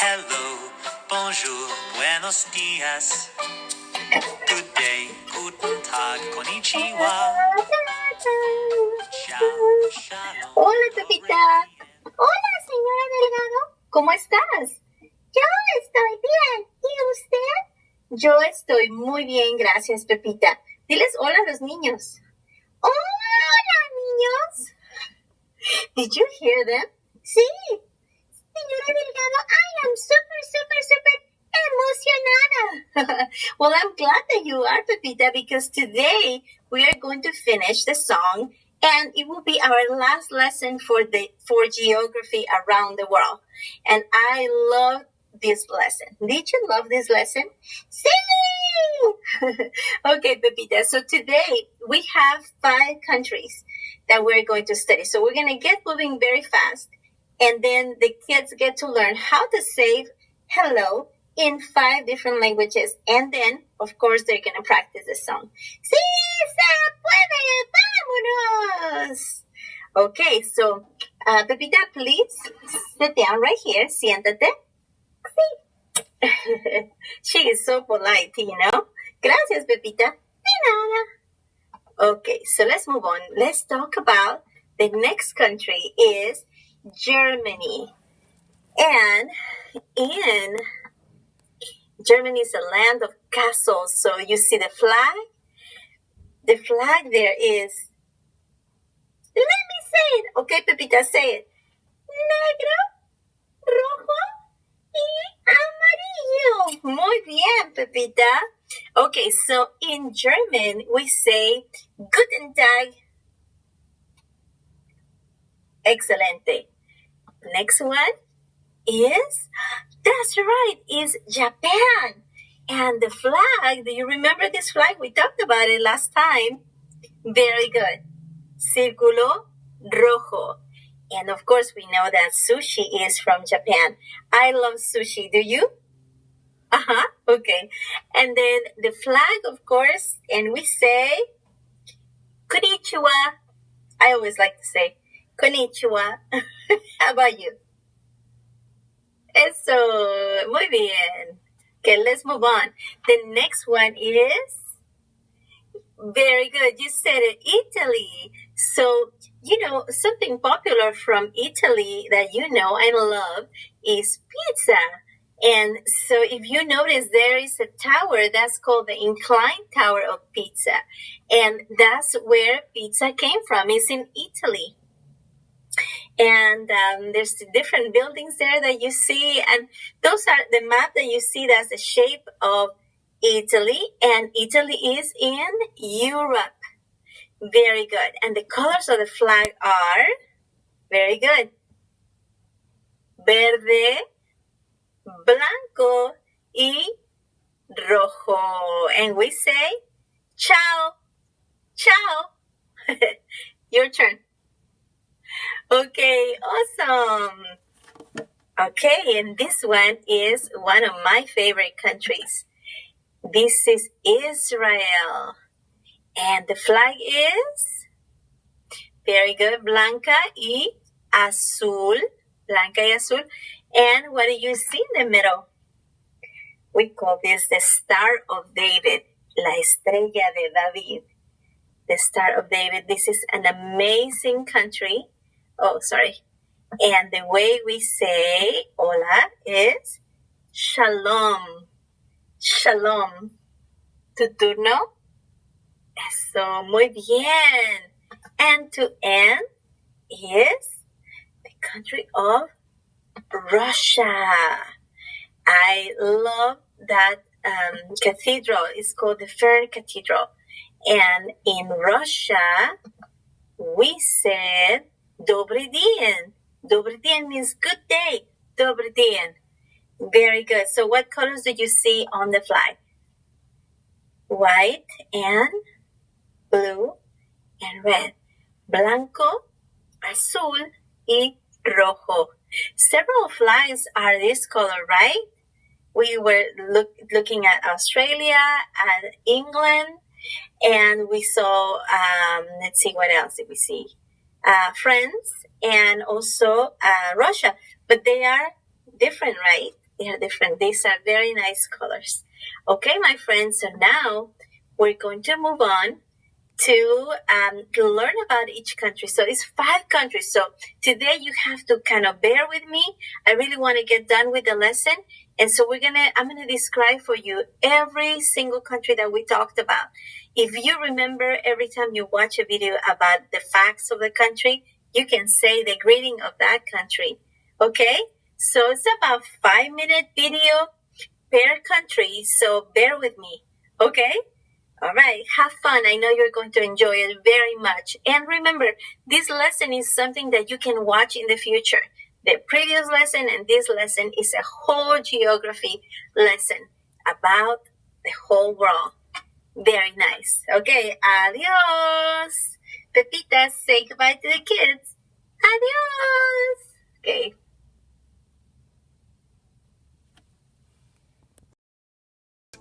Hello, bonjour, buenos dias. Good day, guten Tag, konnichiwa. Hola, Pepita. Hola, señora Delgado. ¿Cómo estás? Yo estoy bien. ¿Y usted? Yo estoy muy bien, gracias, Pepita. Diles hola a los niños. Hola, niños. Did you hear them? Sí. Señora Delgado, I am super emocionada. Well, I'm glad that you are, Pepita, because today we are going to finish the song and it will be our last lesson for geography around the world. And I love this lesson. Did you love this lesson? Sí! Okay, Pepita. So today we have 5 countries that we're going to study. So we're going to get moving very fast. And then the kids get to learn how to say hello in 5 different languages. And then, of course, they're going to practice the song. ¡Sí se puede! ¡Vámonos! Okay, so, Pepita, please sit down right here. Siéntate. Sí. She is so polite, you know. Gracias, Pepita. De nada. Okay, so let's move on. Let's talk about the next country is Germany. And in Germany is a land of castles. So you see the flag? The flag there is, let me say it. Okay, Pepita, say it. Negro, rojo y amarillo. Muy bien, Pepita. Okay, so in German, we say Guten Tag. Excelente. Next one is, that's right, is Japan. And the flag, do you remember this flag? We talked about it last time. Very good. Círculo rojo. And of course, we know that sushi is from Japan. I love sushi. Do you? Uh-huh. Okay. And then the flag, of course, and we say konnichiwa. I always like to say konnichiwa. How about you? Eso. Muy bien. Okay, let's move on. The next one is, very good. You said it, Italy. So, you know, something popular from Italy that you know and love is pizza. And so if you notice, there is a tower that's called the Inclined Tower of Pisa. And that's where pizza came from. It's in Italy. And there's different buildings there that you see. And those are the map that you see, that's the shape of Italy. And Italy is in Europe. Very good. And the colors of the flag are, very good, verde, blanco, y rojo. And we say, ciao, ciao. Your turn. Okay, awesome. Okay, and this one is one of my favorite countries. This is Israel. And the flag is, very good, blanca y azul. Blanca y azul. And what do you see in the middle? We call this the Star of David. La Estrella de David. The Star of David. This is an amazing country. Oh, sorry. And the way we say hola is shalom. Shalom. Tu turno. Eso, muy bien. And to end is the country of Russia. I love that cathedral. It's called the Fern Cathedral. And in Russia, we said Dobry dien. Dobry dien means good day. Dobry dien. Very good. So what colors did you see on the flag? White and blue and red. Blanco, azul, y rojo. Several flags are this color, right? We were looking at Australia and England, and we saw, let's see, what else did we see? France and also Russia. But they are different, right? They are different. These are very nice colors. Okay, my friends, so now we're going to move on to learn about each country. So it's 5 countries. So today you have to kind of bear with me. I really want to get done with the lesson. And so I'm going to describe for you every single country that we talked about. If you remember, every time you watch a video about the facts of the country, you can say the greeting of that country. Okay? So it's about 5-minute video per country. So bear with me. Okay? All right, have fun. I know you're going to enjoy it very much. And remember, this lesson is something that you can watch in the future. The previous lesson and this lesson is a whole geography lesson about the whole world. Very nice. Okay, adios. Pepita, say goodbye to the kids. Adios. Okay.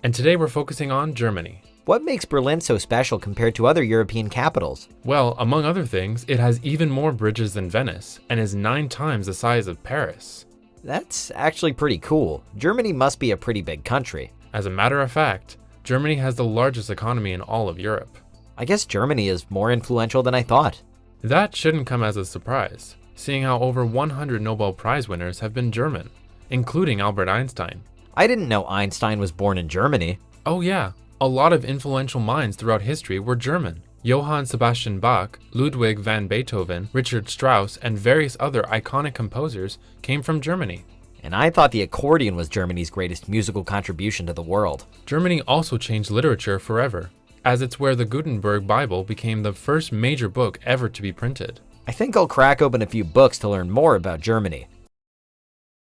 And today we're focusing on Germany. What makes Berlin so special compared to other European capitals? Well, among other things, it has even more bridges than Venice and is 9 times the size of Paris. That's actually pretty cool. Germany must be a pretty big country. As a matter of fact, Germany has the largest economy in all of Europe. I guess Germany is more influential than I thought. That shouldn't come as a surprise, seeing how over 100 Nobel Prize winners have been German, including Albert Einstein. I didn't know Einstein was born in Germany. Oh yeah, a lot of influential minds throughout history were German. Johann Sebastian Bach, Ludwig van Beethoven, Richard Strauss, and various other iconic composers came from Germany. And I thought the accordion was Germany's greatest musical contribution to the world. Germany also changed literature forever, as it's where the Gutenberg Bible became the first major book ever to be printed. I think I'll crack open a few books to learn more about Germany.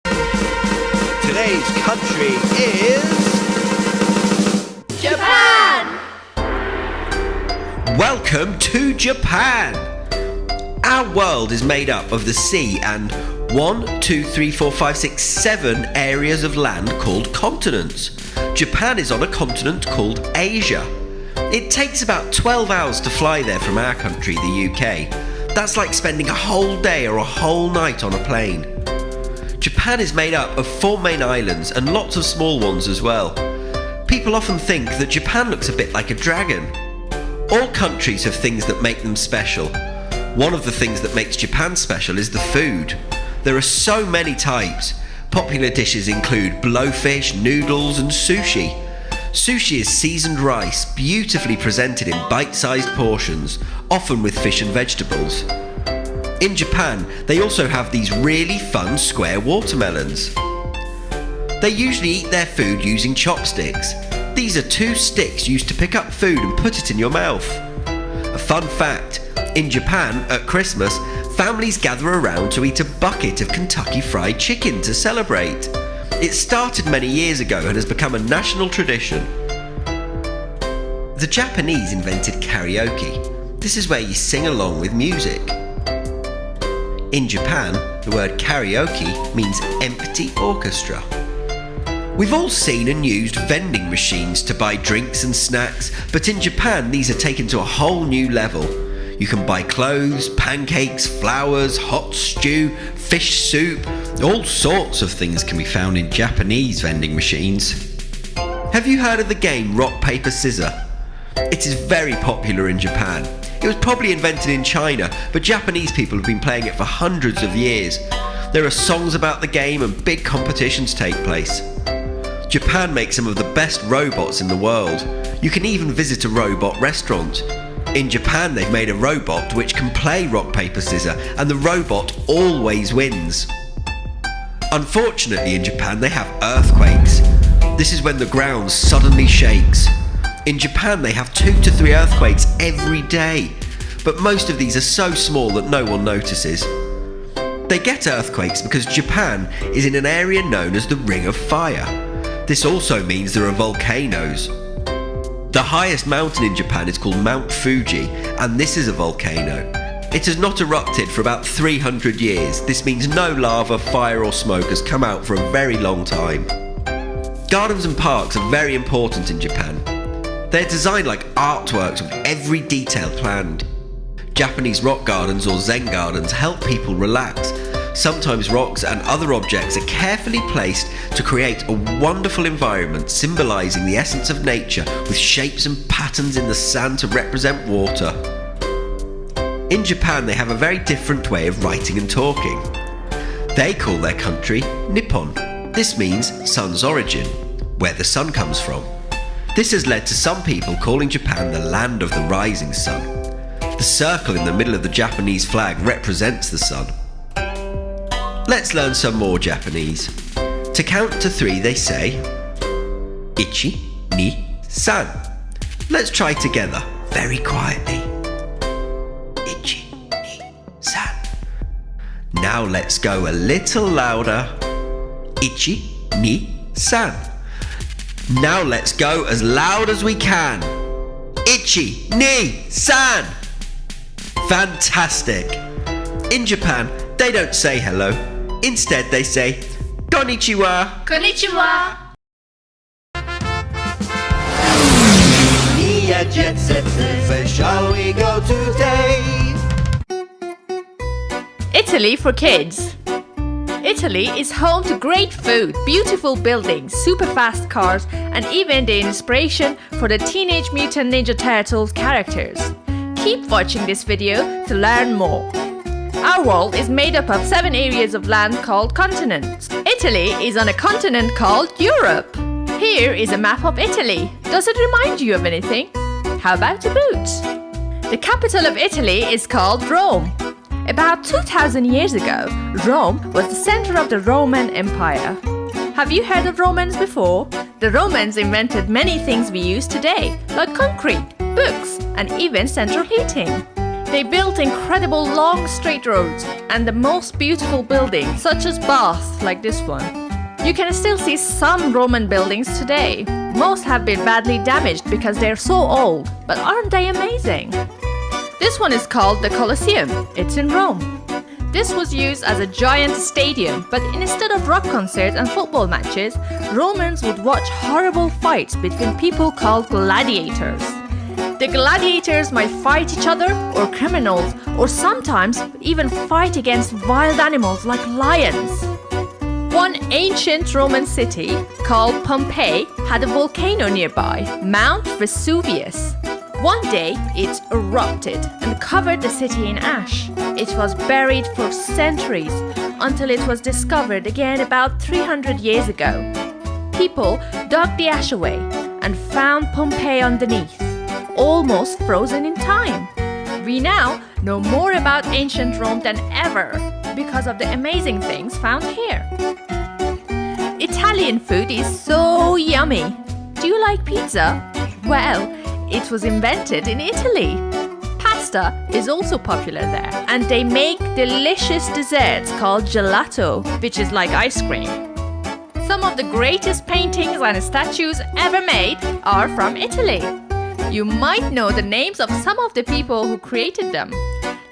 Today's country is Japan! Welcome to Japan! Our world is made up of the sea and 7 areas of land called continents. Japan is on a continent called Asia. It takes about 12 hours to fly there from our country, the UK. That's like spending a whole day or a whole night on a plane. Japan is made up of 4 main islands and lots of small ones as well. People often think that Japan looks a bit like a dragon. All countries have things that make them special. One of the things that makes Japan special is the food. There are so many types. Popular dishes include blowfish, noodles, and sushi. Sushi is seasoned rice, beautifully presented in bite-sized portions, often with fish and vegetables. In Japan, they also have these really fun square watermelons. They usually eat their food using chopsticks. These are 2 sticks used to pick up food and put it in your mouth. A fun fact, in Japan, at Christmas, families gather around to eat a bucket of Kentucky Fried Chicken to celebrate. It started many years ago and has become a national tradition. The Japanese invented karaoke. This is where you sing along with music. In Japan, the word karaoke means empty orchestra. We've all seen and used vending machines to buy drinks and snacks, but in Japan these are taken to a whole new level. You can buy clothes, pancakes, flowers, hot stew, fish soup. All sorts of things can be found in Japanese vending machines. Have you heard of the game Rock, Paper, Scissors? It is very popular in Japan. It was probably invented in China, but Japanese people have been playing it for hundreds of years. There are songs about the game and big competitions take place. Japan makes some of the best robots in the world. You can even visit a robot restaurant. In Japan, they've made a robot which can play rock, paper, scissors, and the robot always wins. Unfortunately, in Japan, they have earthquakes. This is when the ground suddenly shakes. In Japan, they have 2 to 3 earthquakes every day, but most of these are so small that no one notices. They get earthquakes because Japan is in an area known as the Ring of Fire. This also means there are volcanoes. The highest mountain in Japan is called Mount Fuji, and this is a volcano. It has not erupted for about 300 years. This means no lava, fire or smoke has come out for a very long time. Gardens and parks are very important in Japan. They're designed like artworks with every detail planned. Japanese rock gardens or Zen gardens help people relax, Sometimes rocks and other objects are carefully placed to create a wonderful environment symbolizing the essence of nature, with shapes and patterns in the sand to represent water. In Japan, they have a very different way of writing and talking. They call their country Nippon. This means sun's origin, where the sun comes from. This has led to some people calling Japan the land of the rising sun. The circle in the middle of the Japanese flag represents the sun. Let's learn some more Japanese. To count to 3 they say ichi, ni, san. Let's try together, very quietly. Ichi, ni, san. Now let's go a little louder. Ichi, ni, san. Now let's go as loud as we can. Ichi, ni, san. Fantastic! In Japan, they don't say hello. Instead, they say konnichiwa. Konnichiwa! Nia jet setters, where shall we go today? Italy for kids. Italy is home to great food, beautiful buildings, super fast cars, and even the inspiration for the Teenage Mutant Ninja Turtles characters. Keep watching this video to learn more. Our world is made up of 7 areas of land called continents. Italy is on a continent called Europe. Here is a map of Italy. Does it remind you of anything? How about a boot? The capital of Italy is called Rome. About 2000 years ago, Rome was the center of the Roman Empire. Have you heard of Romans before? The Romans invented many things we use today, like concrete, books, and even central heating. They built incredible long straight roads and the most beautiful buildings, such as baths like this one. You can still see some Roman buildings today. Most have been badly damaged because they're so old, but aren't they amazing? This one is called the Colosseum. It's in Rome. This was used as a giant stadium, but instead of rock concerts and football matches, Romans would watch horrible fights between people called gladiators. The gladiators might fight each other or criminals, or sometimes even fight against wild animals like lions. One ancient Roman city called Pompeii had a volcano nearby, Mount Vesuvius. One day, it erupted and covered the city in ash. It was buried for centuries until it was discovered again about 300 years ago. People dug the ash away and found Pompeii underneath, almost frozen in time. We now know more about ancient Rome than ever because of the amazing things found here. Italian food is so yummy. Do you like pizza? Well, it was invented in Italy. Pasta is also popular there, and they make delicious desserts called gelato, which is like ice cream. Some of the greatest paintings and statues ever made are from Italy. You might know the names of some of the people who created them.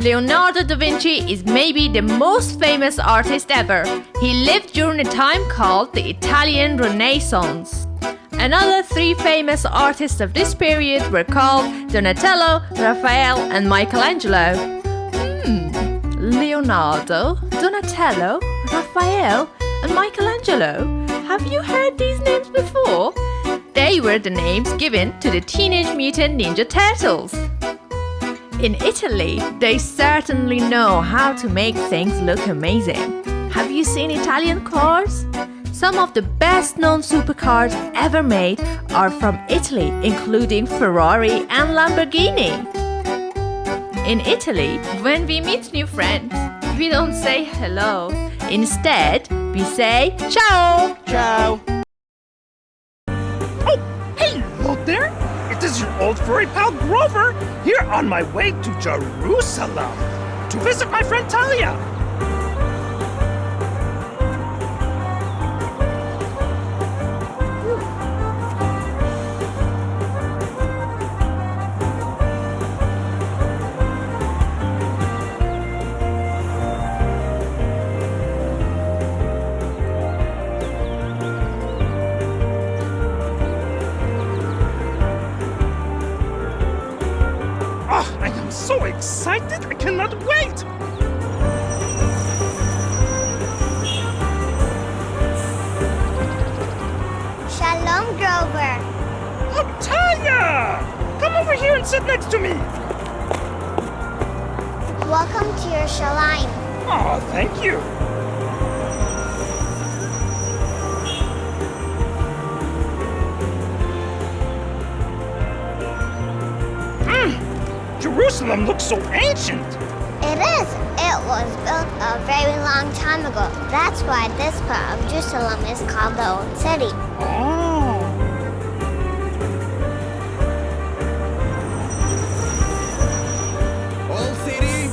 Leonardo da Vinci is maybe the most famous artist ever. He lived during a time called the Italian Renaissance. Another 3 famous artists of this period were called Donatello, Raphael, and Michelangelo. Leonardo, Donatello, Raphael, and Michelangelo. Have you heard these names before? They were the names given to the Teenage Mutant Ninja Turtles. In Italy, they certainly know how to make things look amazing. Have you seen Italian cars? Some of the best-known supercars ever made are from Italy, including Ferrari and Lamborghini. In Italy, when we meet new friends, we don't say hello. Instead, we say ciao. Ciao! Oh, hello there! It is your old furry pal Grover, here on my way to Jerusalem to visit my friend Talia. Oh, I am so excited! I cannot wait! Grover. Oh, Tanya! Come over here and sit next to me. Welcome to Yerushalayim. Oh, thank you. Jerusalem looks so ancient. It is. It was built a very long time ago. That's why this part of Jerusalem is called the Old City. Oh. Old City.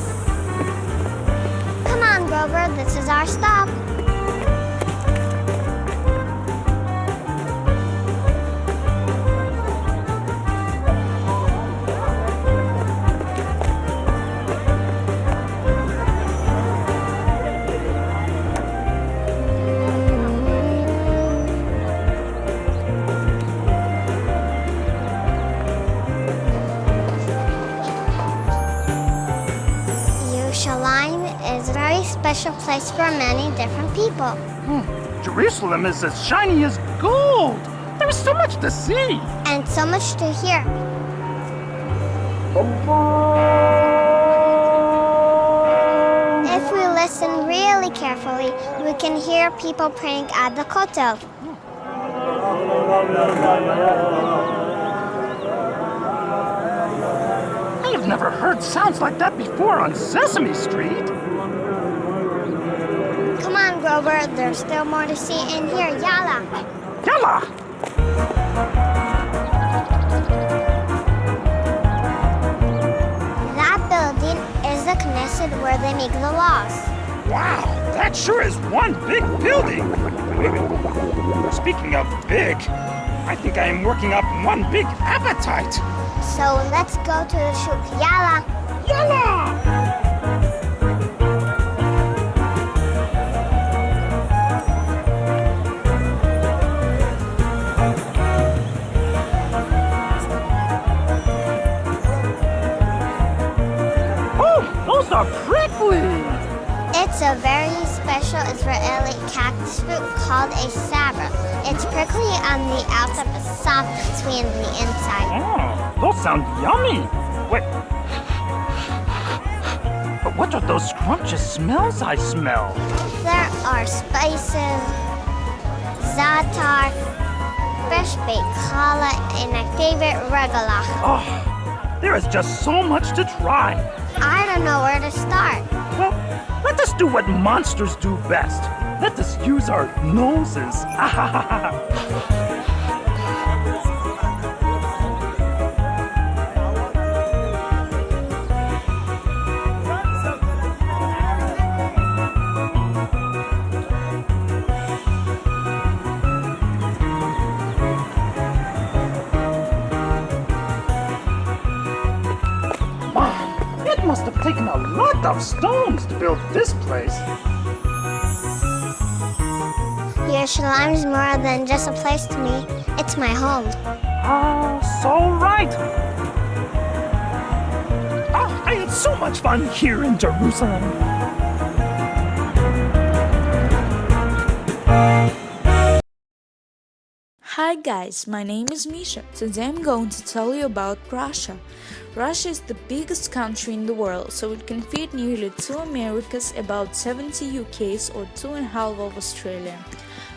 Come on, Grover. This is our stop. Yerushalayim is a very special place for many different people. Jerusalem is as shiny as gold. There's so much to see. And so much to hear. If we listen really carefully, we can hear people praying at the Kotel. I have never heard sounds like that before on Sesame Street. Come on, Grover, there's still more to see and hear. Yalla! Yalla! That building is the Knesset where they make the laws. Wow, that sure is one big building. Speaking of big, I think I am working up one big appetite. So let's go to the shuk. Yalla! Yalla! Oh, those are prickly! It's a very special Israeli cactus fruit called a sabra. It's prickly on the outside but soft and sweet on the inside. Oh, those sound yummy. Wait. But what are those scrumptious smells I smell? There are spices, za'atar, fresh baked challah, and my favorite regalach. Oh, there is just so much to try. I don't know where to start. Well, let us do what monsters do best. Let us use our noses. Wow, it must have taken a lot of stones to build this place. Yerushalayim is more than just a place to me. It's my home. Oh, so right. Oh, I had so much fun here in Jerusalem. Hi guys, my name is Misha. Today I'm going to tell you about Russia. Russia is the biggest country in the world, so it can feed nearly 2 Americas, about 70 UKs or 2.5 of Australia.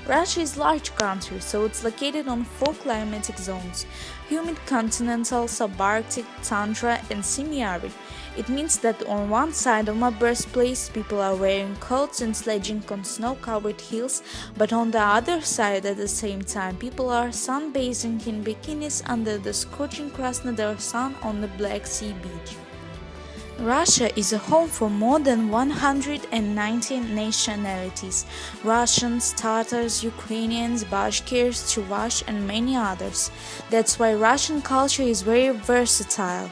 Russia is a large country, so it's located on 4 climatic zones: humid continental, subarctic, tundra and semi-arid. It means that on one side of my birthplace people are wearing coats and sledging on snow-covered hills, but on the other side at the same time people are sunbathing in bikinis under the scorching Krasnodar sun on the Black Sea beach. Russia is a home for more than 119 nationalities: Russians, Tatars, Ukrainians, Bashkirs, Chuvash and many others. That's why Russian culture is very versatile.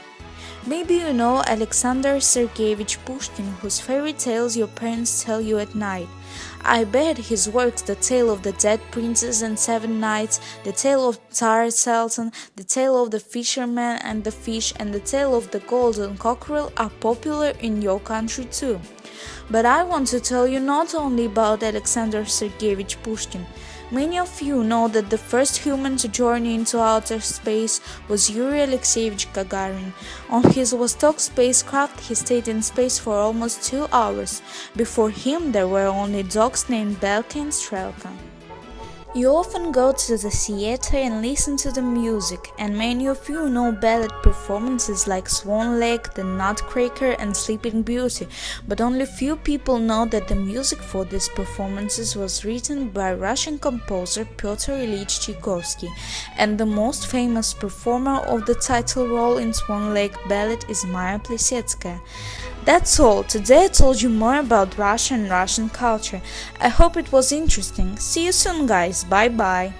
Maybe you know Alexander Sergeyevich Pushkin, whose fairy tales your parents tell you at night. I bet his works The Tale of the Dead Princess and Seven Knights, The Tale of Tsar Sultan, The Tale of the Fisherman and the Fish and The Tale of the Golden Cockerel are popular in your country too. But I want to tell you not only about Alexander Sergeyevich Pushkin. Many of you know that the first human to journey into outer space was Yuri Alexeyevich Gagarin. On his Vostok spacecraft, he stayed in space for almost 2 hours. Before him, there were only dogs named Belka and Strelka. You often go to the theater and listen to the music, and many of you know ballet performances like Swan Lake, The Nutcracker and Sleeping Beauty, but only few people know that the music for these performances was written by Russian composer Pyotr Ilyich Tchaikovsky, and the most famous performer of the title role in Swan Lake Ballet is Maya Plisetskaya. That's all. Today I told you more about Russia and Russian culture. I hope it was interesting. See you soon, guys. Bye bye.